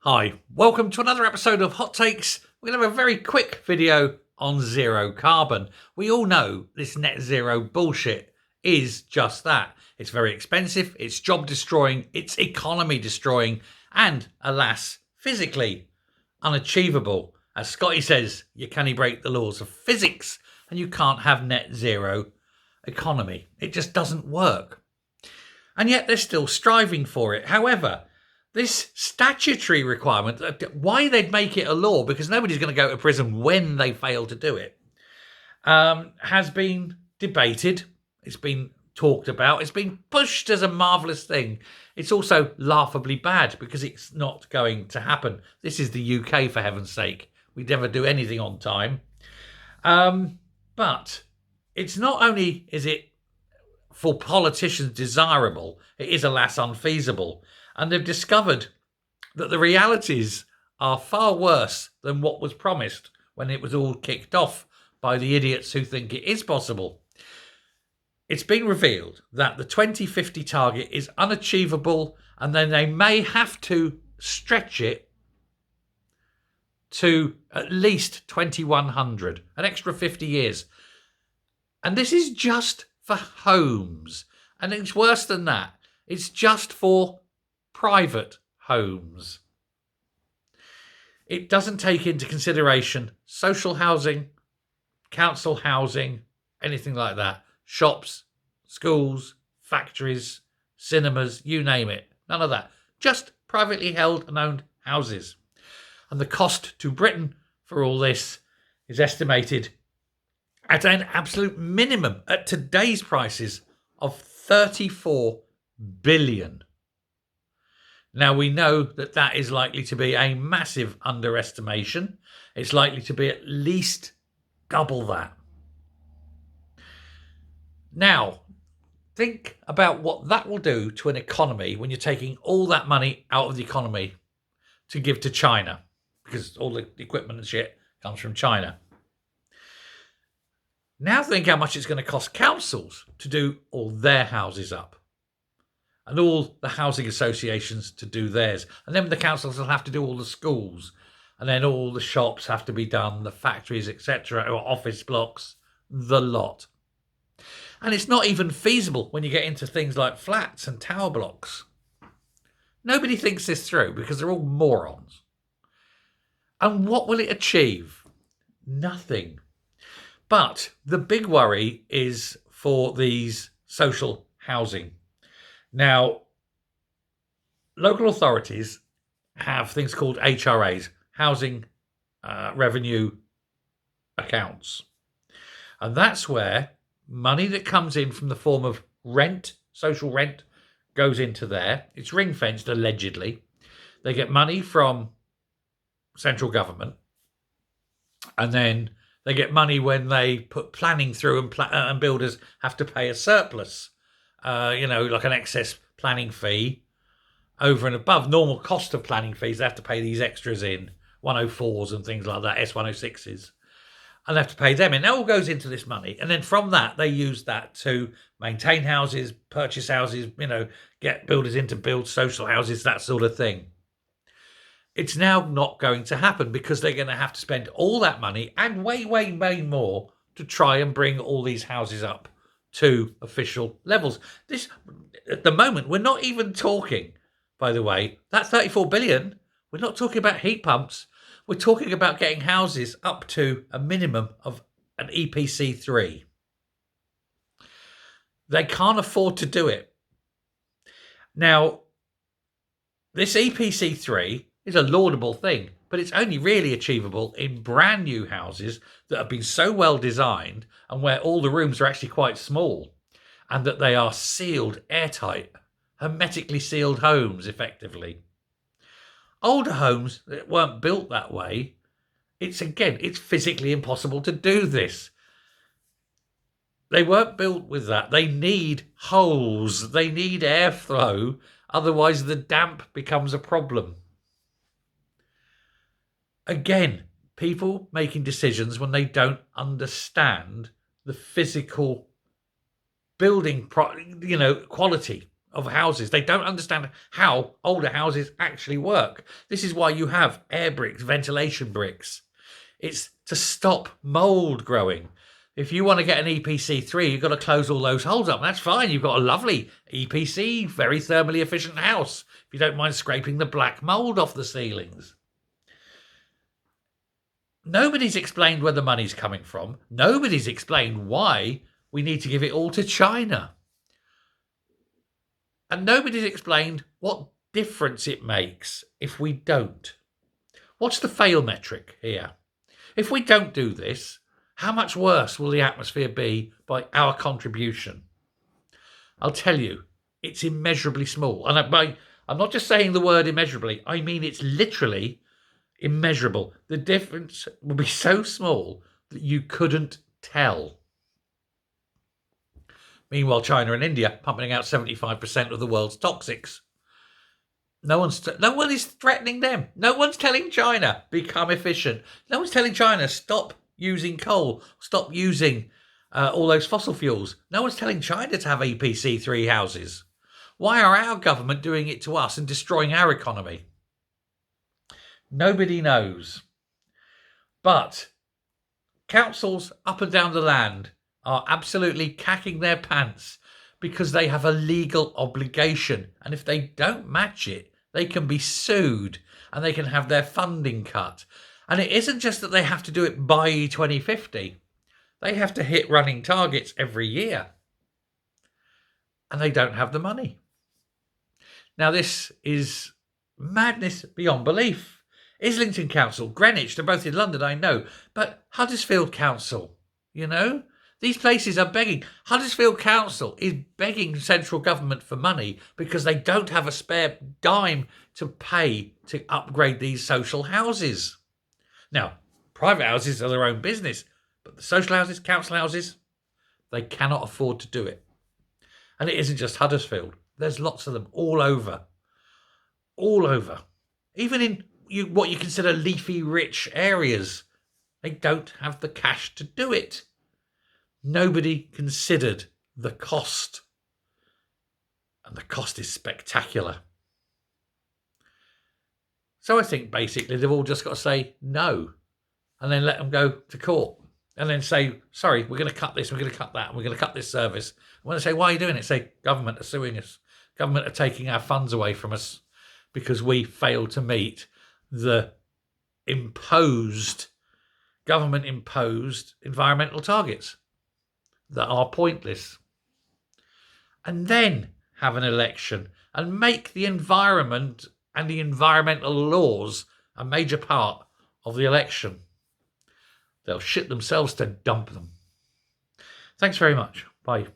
Hi, welcome to another episode of Hot Takes. We're going to have a very quick video on zero carbon. We all know this net zero bullshit is just that. It's very expensive, it's job destroying, it's economy destroying, and alas, physically unachievable. As Scotty says, you can't break the laws of physics and you can't have net zero economy. It just doesn't work. And yet they're still striving for it. However, this statutory requirement, why they'd make it a law, because nobody's going to go to prison when they fail to do it, has been debated. It's been talked about. It's been pushed as a marvellous thing. It's also laughably bad because it's not going to happen. This is the UK, for heaven's sake. We never do anything on time. But it's not only is it for politicians desirable, it is alas unfeasible. And they've discovered that the realities are far worse than what was promised when it was all kicked off by the idiots who think it is possible. It's been revealed that the 2050 target is unachievable, and then they may have to stretch it to at least 2100, an extra 50 years. And this is just for homes. And it's worse than that. It's just for private homes. It doesn't take into consideration social housing, council housing, anything like that. Shops, schools, factories, cinemas, you name it. None of that. Just privately held and owned houses. And the cost to Britain for all this is estimated at an absolute minimum at today's prices of 34 billion. Now, we know that that is likely to be a massive underestimation. It's likely to be at least double that. Now, think about what that will do to an economy when you're taking all that money out of the economy to give to China, because all the equipment and shit comes from China. Now think how much it's going to cost councils to do all their houses up, and all the housing associations to do theirs. And then the councils will have to do all the schools, and then all the shops have to be done, the factories, etc., or office blocks, the lot. And it's not even feasible when you get into things like flats and tower blocks. Nobody thinks this through because they're all morons. And what will it achieve? Nothing. But the big worry is for these social housing. Now, local authorities have things called HRAs, housing revenue accounts. And that's where money that comes in from the form of rent, social rent, goes into there. It's ring-fenced, allegedly. They get money from central government, and then they get money when they put planning through, and builders have to pay a surplus, like an excess planning fee over and above normal cost of planning fees. They have to pay these extras in, 104s and things like that, S106s. And they have to pay them in. It all goes into this money. And then from that, they use that to maintain houses, purchase houses, get builders in to build social houses, that sort of thing. It's now not going to happen because they're going to have to spend all that money and way, way, way more to try and bring all these houses up to official levels. This, at the moment, we're not even talking, by the way, that 34 billion, we're not talking about heat pumps. We're talking about getting houses up to a minimum of an EPC 3. They can't afford to do it. Now, this EPC 3 is a laudable thing, but it's only really achievable in brand new houses that have been so well designed and where all the rooms are actually quite small and that they are sealed, airtight, hermetically sealed homes, effectively. Older homes that weren't built that way, it's physically impossible to do this. They weren't built with that. They need holes. They need airflow. Otherwise, the damp becomes a problem. Again, people making decisions when they don't understand the physical building, quality of houses. They don't understand how older houses actually work. This is why you have air bricks, ventilation bricks. It's to stop mould growing. If you want to get an EPC3, you've got to close all those holes up. That's fine. You've got a lovely EPC, very thermally efficient house, if you don't mind scraping the black mould off the ceilings. Nobody's explained where the money's coming from. Nobody's explained why we need to give it all to China. And nobody's explained what difference it makes if we don't. What's the fail metric here? If we don't do this, how much worse will the atmosphere be by our contribution? I'll tell you, it's immeasurably small. And I'm not just saying the word immeasurably, I mean it's literally immeasurable. The difference will be so small that you couldn't tell. Meanwhile, China and India pumping out 75% of the world's toxics. No one is threatening them. No one's telling China, become efficient. No one's telling China, stop using coal, stop using all those fossil fuels. No one's telling China to have EPC3 houses. Why are our government doing it to us and destroying our economy? Nobody knows. But councils up and down the land are absolutely cacking their pants because they have a legal obligation. And if they don't match it, they can be sued and they can have their funding cut. And it isn't just that they have to do it by 2050. They have to hit running targets every year. And they don't have the money. Now, this is madness beyond belief. Islington Council, Greenwich, they're both in London, I know. But Huddersfield Council, these places are begging. Huddersfield Council is begging central government for money because they don't have a spare dime to pay to upgrade these social houses. Now, private houses are their own business, but the social houses, council houses, they cannot afford to do it. And it isn't just Huddersfield. There's lots of them all over. All over. Even in what you consider leafy rich areas, they don't have the cash to do it. Nobody considered the cost. And the cost is spectacular. So I think basically they've all just got to say no. And then let them go to court. And then say, sorry, we're going to cut this, we're going to cut that, we're going to cut this service. And when they say, why are you doing it? Say, government are suing us. Government are taking our funds away from us because we failed to meet the government-imposed environmental targets that are pointless. And then have an election and make the environment and the environmental laws a major part of the election. They'll shit themselves to dump them. Thanks very much. Bye.